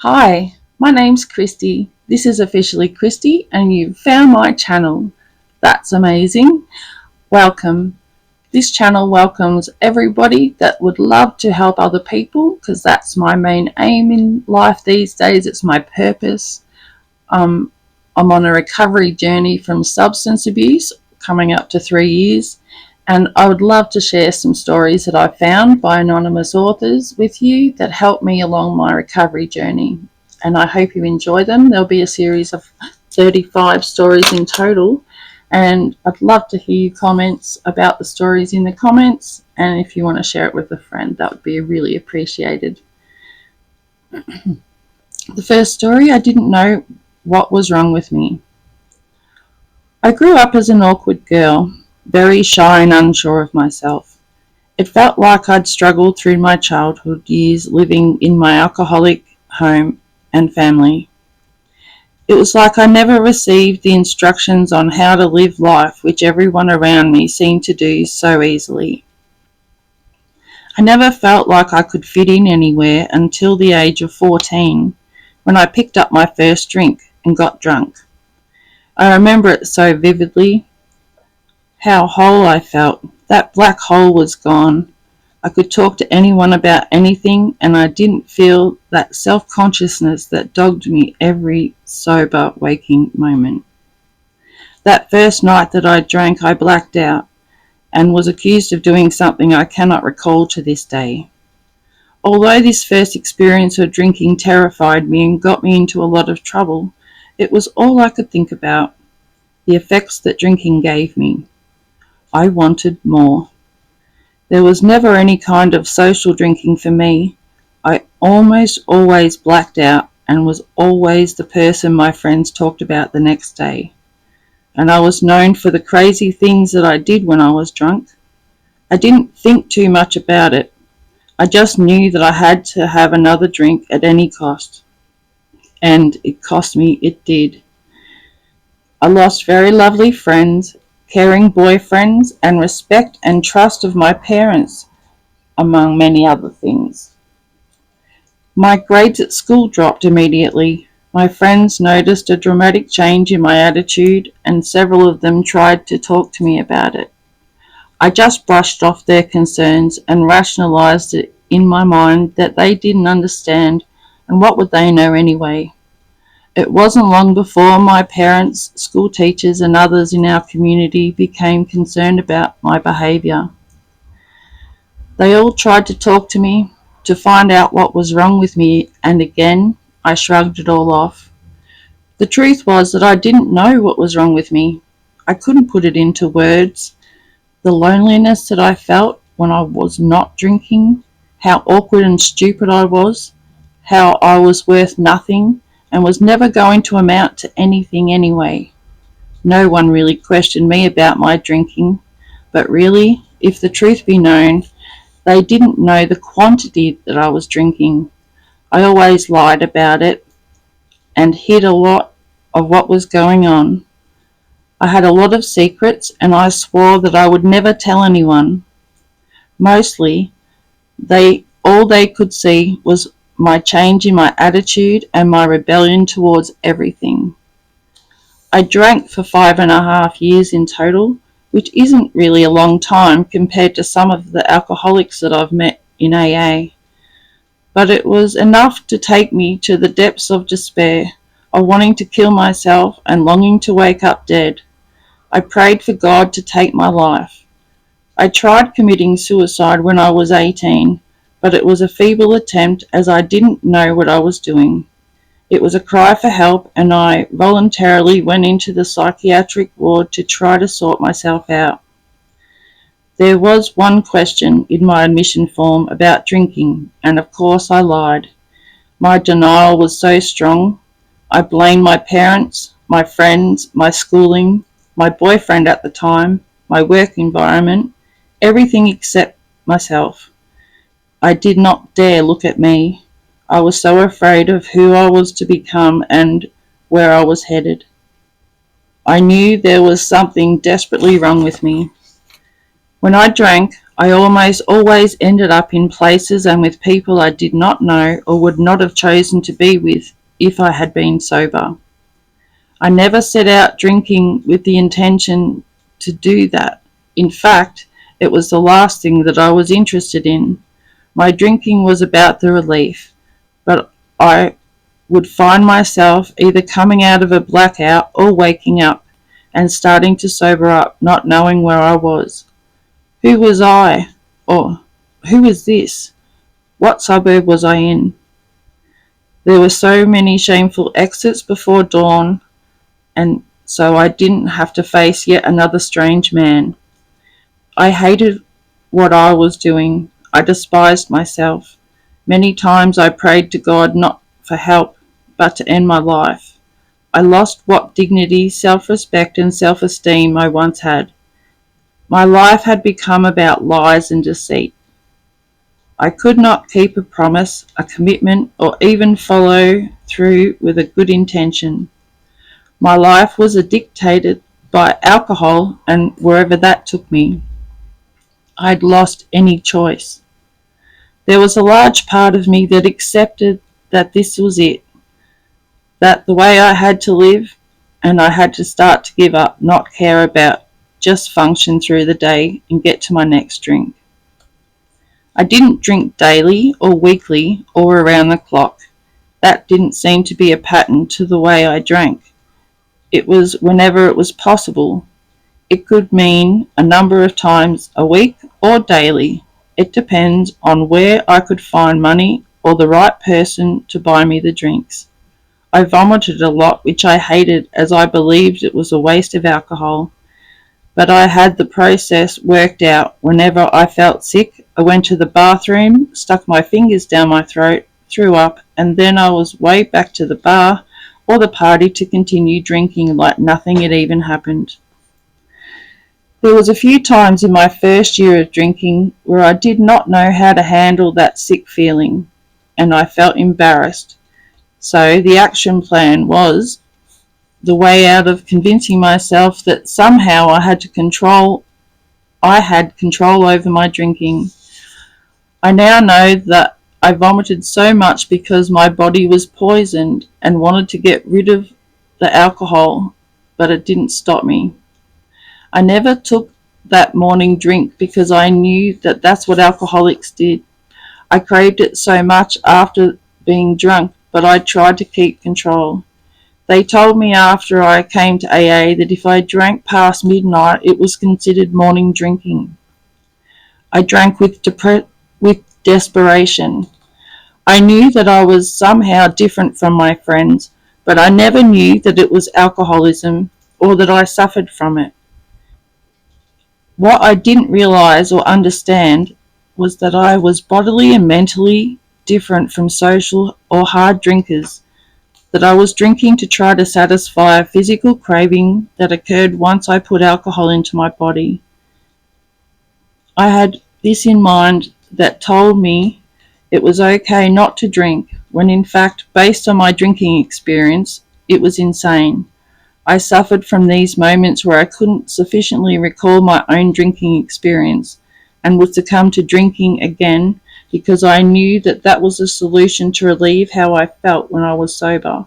Hi, my name's Christy. This is officially Christy, and you've found my channel. That's amazing. Welcome. This channel welcomes everybody that would love to help other people because that's my main aim in life these days. It's my purpose. Um, I'm on a recovery journey from substance abuse, coming up to 3 years, and I would love to share some stories that I found by anonymous authors with you that helped me along my recovery journey. And I hope you enjoy them. There'll be a series of 35 stories in total, and I'd love to hear your comments about the stories in the comments. And if you want to share it with a friend, that would be really appreciated. The first story, I didn't know what was wrong with me. I grew up as an awkward girl, very shy and unsure of myself. It felt like I'd struggled through my childhood years living in my alcoholic home and family. It was like I never received the instructions on how to live life, which everyone around me seemed to do so easily. I never felt like I could fit in anywhere until the age of 14, when I picked up my first drink and got drunk. I remember it so vividly, how whole I felt. That black hole was gone. I could talk to anyone about anything, and I didn't feel that self-consciousness that dogged me every sober waking moment. That first night that I drank, I blacked out and was accused of doing something I cannot recall to this day. Although this first experience of drinking terrified me and got me into a lot of trouble, it was all I could think about, the effects that drinking gave me. I wanted more. There was never any kind of social drinking for me. I almost always blacked out and was always the person my friends talked about the next day. And I was known for the crazy things that I did when I was drunk. I didn't think too much about it. I just knew that I had to have another drink at any cost. And it cost me, it did. I lost very lovely friends, caring boyfriends, and respect and trust of my parents, among many other things. My grades at school dropped immediately. My friends noticed a dramatic change in my attitude, and several of them tried to talk to me about it. I just brushed off their concerns and rationalized it in my mind that they didn't understand, and what would they know anyway? It wasn't long before my parents, school teachers, and others in our community became concerned about my behaviour. They all tried to talk to me, to find out what was wrong with me, and again I shrugged it all off. The truth was that I didn't know what was wrong with me. I couldn't put it into words. The loneliness that I felt when I was not drinking, how awkward and stupid I was, how I was worth nothing and was never going to amount to anything anyway. No one really questioned me about my drinking, but really, if the truth be known, they didn't know the quantity that I was drinking. I always lied about it and hid a lot of what was going on. I had a lot of secrets and I swore that I would never tell anyone. Mostly, all they could see was my change in my attitude and my rebellion towards everything. I drank for 5.5 years in total, which isn't really a long time compared to some of the alcoholics that I've met in AA. But it was enough to take me to the depths of despair, of wanting to kill myself and longing to wake up dead. I prayed for God to take my life. I tried committing suicide when I was 18, but it was a feeble attempt as I didn't know what I was doing. It was a cry for help, and I voluntarily went into the psychiatric ward to try to sort myself out. There was one question in my admission form about drinking, and of course I lied. My denial was so strong. I blamed my parents, my friends, my schooling, my boyfriend at the time, my work environment, everything except myself. I did not dare look at me. I was so afraid of who I was to become and where I was headed. I knew there was something desperately wrong with me. When I drank, I almost always ended up in places and with people I did not know or would not have chosen to be with if I had been sober. I never set out drinking with the intention to do that. In fact, it was the last thing that I was interested in. My drinking was about the relief, but I would find myself either coming out of a blackout or waking up and starting to sober up, not knowing where I was. Who was I? Or who was this? What suburb was I in? There were so many shameful exits before dawn, and so I didn't have to face yet another strange man. I hated what I was doing. I despised myself. Many times I prayed to God not for help, but to end my life. I lost what dignity, self-respect and self-esteem I once had. My life had become about lies and deceit. I could not keep a promise, a commitment, or even follow through with a good intention. My life was dictated by alcohol and wherever that took me. I'd lost any choice. There was a large part of me that accepted that this was it, that the way I had to live, and I had to start to give up, not care about, just function through the day and get to my next drink. I didn't drink daily or weekly or around the clock. That didn't seem to be a pattern to the way I drank. It was whenever it was possible. It could mean a number of times a week or daily. It depends on where I could find money or the right person to buy me the drinks. I vomited a lot, which I hated as I believed it was a waste of alcohol. But I had the process worked out. Whenever I felt sick, I went to the bathroom, stuck my fingers down my throat, threw up, and then I was way back to the bar or the party to continue drinking like nothing had even happened. There was a few times in my first year of drinking where I did not know how to handle that sick feeling, and I felt embarrassed. So the action plan was the way out of convincing myself that somehow I had control over my drinking. I now know that I vomited so much because my body was poisoned and wanted to get rid of the alcohol, but it didn't stop me. I never took that morning drink because I knew that that's what alcoholics did. I craved it so much after being drunk, but I tried to keep control. They told me after I came to AA that if I drank past midnight, it was considered morning drinking. I drank with desperation. I knew that I was somehow different from my friends, but I never knew that it was alcoholism or that I suffered from it. What I didn't realize or understand was that I was bodily and mentally different from social or hard drinkers, that I was drinking to try to satisfy a physical craving that occurred once I put alcohol into my body. I had this in mind that told me it was okay not to drink, when in fact, based on my drinking experience, it was insane. I suffered from these moments where I couldn't sufficiently recall my own drinking experience and would succumb to drinking again because I knew that that was a solution to relieve how I felt when I was sober.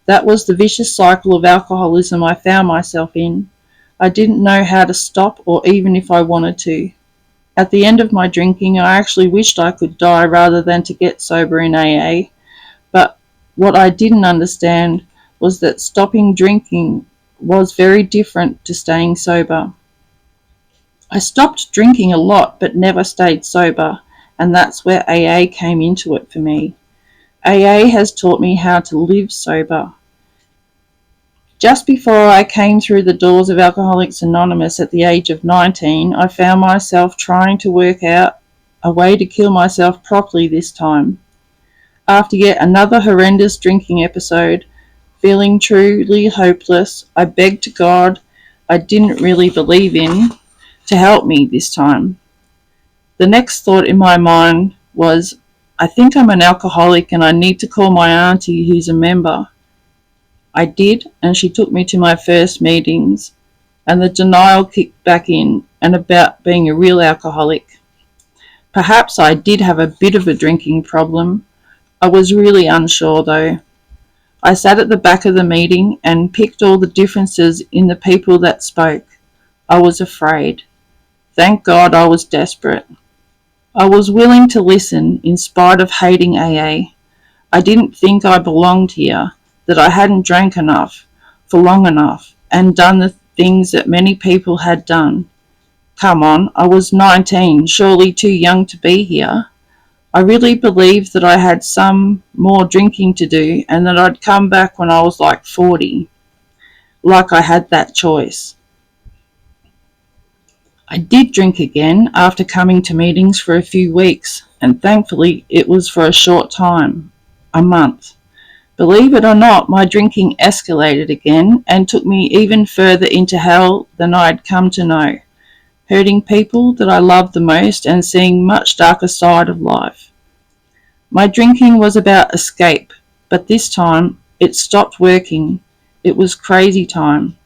That was the vicious cycle of alcoholism I found myself in. I didn't know how to stop or even if I wanted to. At the end of my drinking, I actually wished I could die rather than to get sober in AA, but what I didn't understand was that stopping drinking was very different to staying sober. I stopped drinking a lot but never stayed sober, and that's where AA came into it for me. AA has taught me how to live sober. Just before I came through the doors of Alcoholics Anonymous at the age of 19, I found myself trying to work out a way to kill myself properly this time. After yet another horrendous drinking episode, feeling truly hopeless, I begged God I didn't really believe in to help me this time. The next thought in my mind was, I think I'm an alcoholic and I need to call my auntie who's a member. I did, and she took me to my first meetings. and the denial kicked back in and about being a real alcoholic. Perhaps I did have a bit of a drinking problem. I was really unsure though. I sat at the back of the meeting and picked all the differences in the people that spoke. I was afraid. Thank God I was desperate. I was willing to listen in spite of hating AA. I didn't think I belonged here, that I hadn't drank enough for long enough and done the things that many people had done. Come on, I was 19, surely too young to be here. I really believed that I had some more drinking to do and that I'd come back when I was like 40, like I had that choice. I did drink again after coming to meetings for a few weeks, and thankfully it was for a short time, a month. Believe it or not, my drinking escalated again and took me even further into hell than I'd come to know, hurting people that I loved the most and seeing much darker side of life. My drinking was about escape, but this time it stopped working. It was crazy time.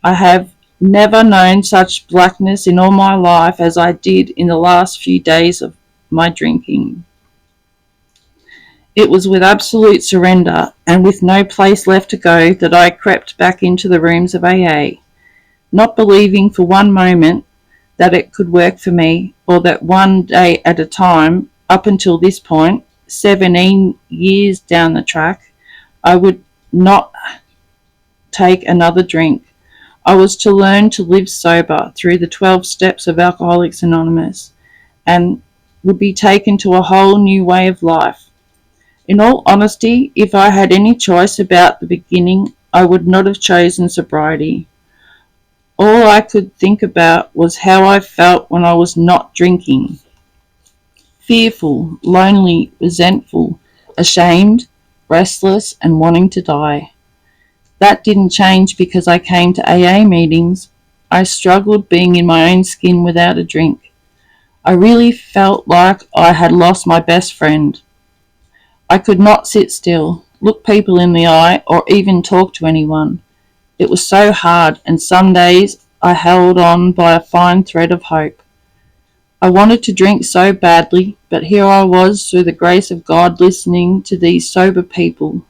I have never known such blackness in all my life as I did in the last few days of my drinking. It was with absolute surrender and with no place left to go that I crept back into the rooms of AA, not believing for one moment that it could work for me or that one day at a time, up until this point, 17 years down the track, I would not take another drink. I was to learn to live sober through the 12 steps of Alcoholics Anonymous and would be taken to a whole new way of life. In all honesty, if I had any choice about the beginning, I would not have chosen sobriety. All I could think about was how I felt when I was not drinking. Fearful, lonely, resentful, ashamed, restless, and wanting to die. That didn't change because I came to AA meetings. I struggled being in my own skin without a drink. I really felt like I had lost my best friend. I could not sit still, look people in the eye, or even talk to anyone. It was so hard, and some days I held on by a fine thread of hope. I wanted to drink so badly, but here I was, through the grace of God, listening to these sober people.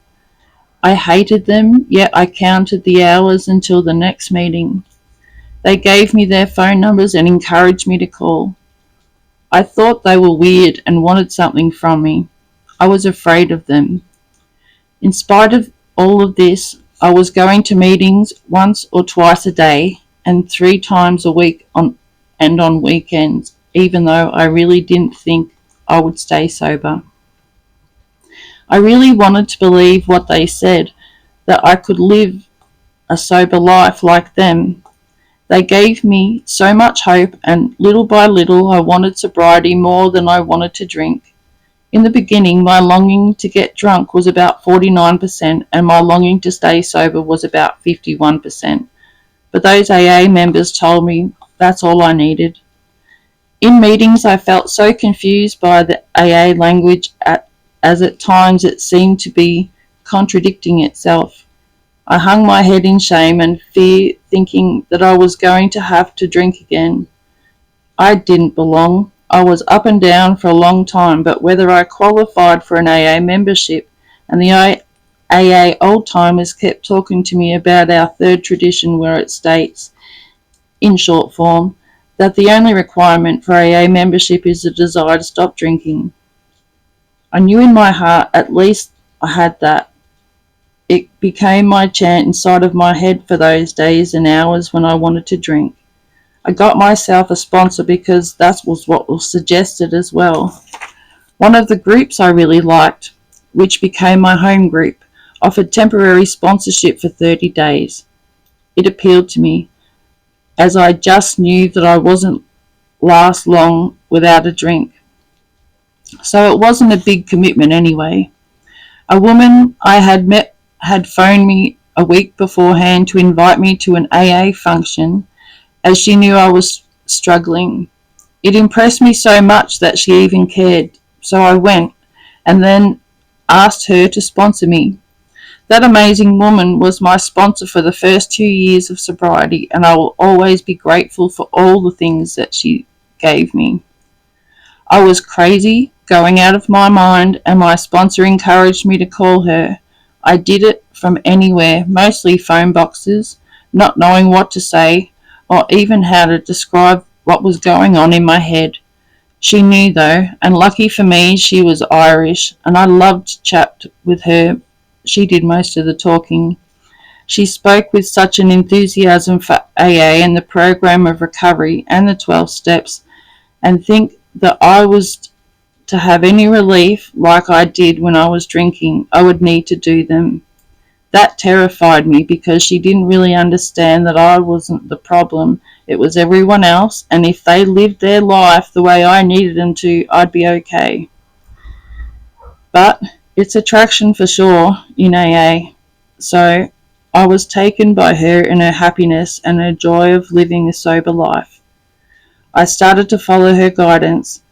I hated them, yet I counted the hours until the next meeting. They gave me their phone numbers and encouraged me to call. I thought they were weird and wanted something from me. I was afraid of them. In spite of all of this, I was going to meetings once or twice a day and 3 times a week on weekends, even though I really didn't think I would stay sober. I really wanted to believe what they said, that I could live a sober life like them. They gave me so much hope, and little by little I wanted sobriety more than I wanted to drink. In the beginning, my longing to get drunk was about 49%, and my longing to stay sober was about 51%. But those AA members told me that's all I needed. In meetings, I felt so confused by the AA language as at times it seemed to be contradicting itself. I hung my head in shame and fear, thinking that I was going to have to drink again. I didn't belong. I was up and down for a long time, but whether I qualified for an AA membership, and the AA old-timers kept talking to me about our third tradition, where it states, in short form, that the only requirement for AA membership is the desire to stop drinking. I knew in my heart at least I had that. It became my chant inside of my head for those days and hours when I wanted to drink. I got myself a sponsor because that was what was suggested as well. One of the groups I really liked, which became my home group, offered temporary sponsorship for 30 days. It appealed to me, as I just knew that I wasn't last long without a drink. So it wasn't a big commitment anyway. A woman I had met had phoned me a week beforehand to invite me to an AA function, as she knew I was struggling. It impressed me so much that she even cared, so I went and then asked her to sponsor me. That amazing woman was my sponsor for the first 2 years of sobriety, and I will always be grateful for all the things that she gave me. I was crazy, going out of my mind, and my sponsor encouraged me to call her. I did it from anywhere, mostly phone boxes, not knowing what to say or even how to describe what was going on in my head. She knew though, and lucky for me, she was Irish, and I loved to chat with her. She did most of the talking. She spoke with such an enthusiasm for AA and the program of recovery and the 12 steps, and think that I was to have any relief like I did when I was drinking, I would need to do them. That terrified me because she didn't really understand that I wasn't the problem. It was everyone else, and if they lived their life the way I needed them to, I'd be okay. But it's attraction for sure in AA. So I was taken by her and her happiness and her joy of living a sober life. I started to follow her guidance.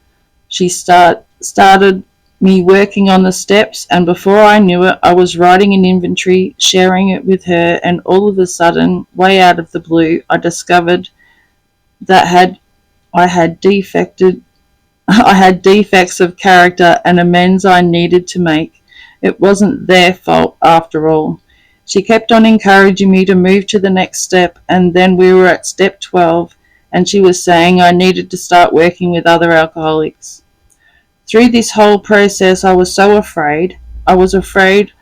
She started me working on the steps, and before I knew it, I was writing an inventory, sharing it with her, and all of a sudden, way out of the blue, I discovered that I had defected I had defects of character and amends I needed to make. It wasn't their fault after all. She kept on encouraging me to move to the next step, and then we were at step 12, and she was saying I needed to start working with other alcoholics. Through this whole process, I was so afraid. I was afraid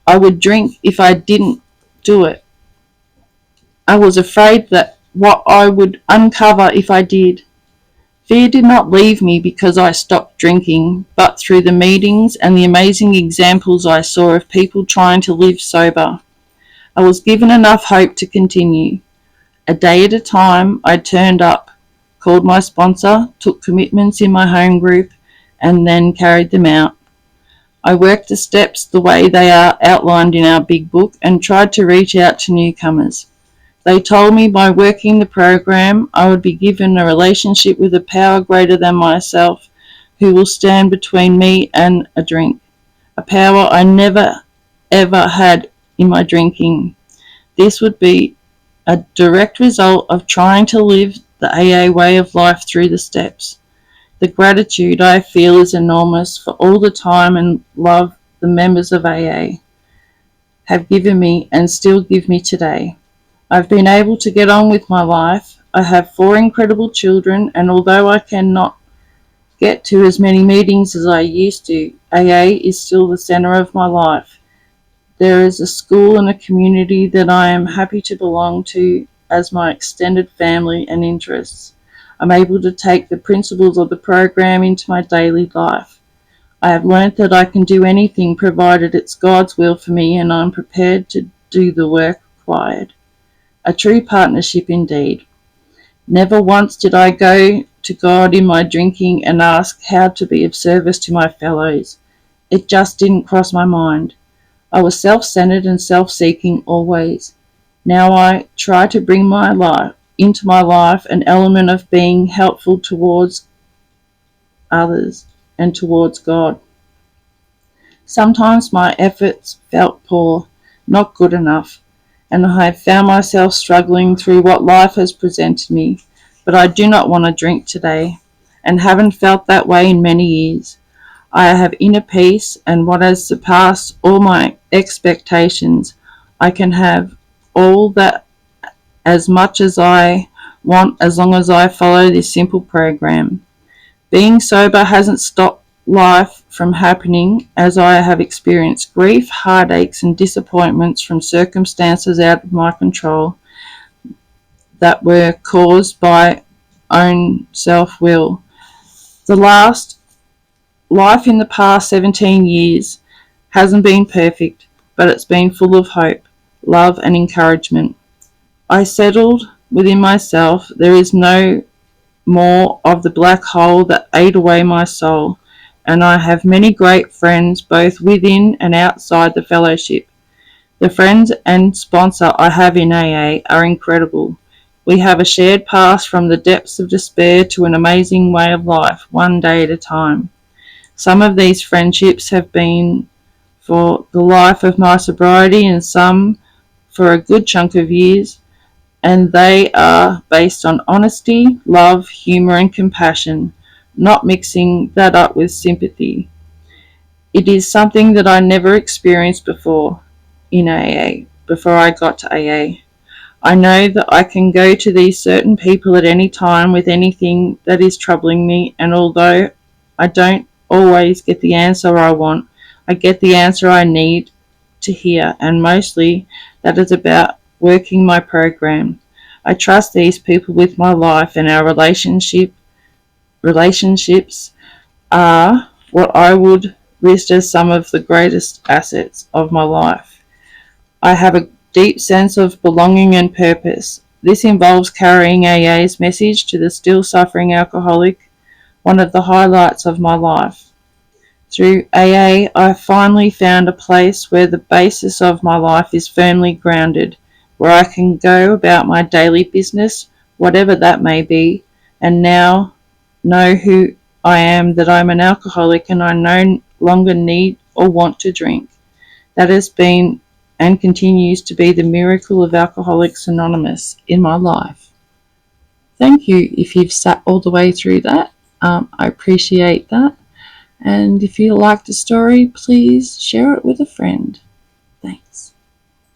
I would drink if I didn't do it. I was afraid that what I would uncover if I did. Fear did not leave me because I stopped drinking, but through the meetings and the amazing examples I saw of people trying to live sober. I was given enough hope to continue. A day at a time, I turned up, called my sponsor, took commitments in my home group, and then carried them out. I worked the steps the way they are outlined in our big book and tried to reach out to newcomers. They told me by working the program, I would be given a relationship with a power greater than myself who will stand between me and a drink, a power I never ever had in my drinking. This would be a direct result of trying to live the AA way of life through the steps. The gratitude I feel is enormous for all the time and love the members of AA have given me and still give me today. I've been able to get on with my life. I have 4 incredible children, and although I cannot get to as many meetings as I used to, AA is still the centre of my life. There is a school and a community that I am happy to belong to as my extended family and interests. I'm able to take the principles of the program into my daily life. I have learnt that I can do anything provided it's God's will for me, and I'm prepared to do the work required. A true partnership indeed. Never once did I go to God in my drinking and ask how to be of service to my fellows. It just didn't cross my mind. I was self-centered and self-seeking always. Now I try to bring into my life an element of being helpful towards others and towards God. Sometimes my efforts felt poor, not good enough, and I have found myself struggling through what life has presented me, but I do not want to drink today, and haven't felt that way in many years. I have inner peace, and what has surpassed all my expectations. I can have all that as much as I want as long as I follow this simple program. Being sober hasn't stopped life from happening, as I have experienced grief, heartaches and disappointments from circumstances out of my control that were caused by own self-will. The life in the past 17 years hasn't been perfect, but it's been full of hope, love and encouragement. I settled within myself. There is no more of the black hole that ate away my soul, and I have many great friends both within and outside the fellowship. The friends and sponsor I have in AA are incredible. We have a shared past from the depths of despair to an amazing way of life, one day at a time. Some of these friendships have been for the life of my sobriety and some for a good chunk of years, and they are based on honesty, love, humour, and compassion, not mixing that up with sympathy. It is something that I never experienced before in AA, before I got to AA. I know that I can go to these certain people at any time with anything that is troubling me, and although I don't always get the answer I want, I get the answer I need to hear, and mostly that is about working my program. I trust these people with my life, and our relationships are what I would list as some of the greatest assets of my life. I have a deep sense of belonging and purpose. This involves carrying AA's message to the still suffering alcoholic, one of the highlights of my life. Through AA, I finally found a place where the basis of my life is firmly grounded, where I can go about my daily business, whatever that may be, and now know who I am, that I'm an alcoholic and I no longer need or want to drink. That has been and continues to be the miracle of Alcoholics Anonymous in my life. Thank you if you've sat all the way through that. I appreciate that. And if you liked the story, please share it with a friend. Thanks.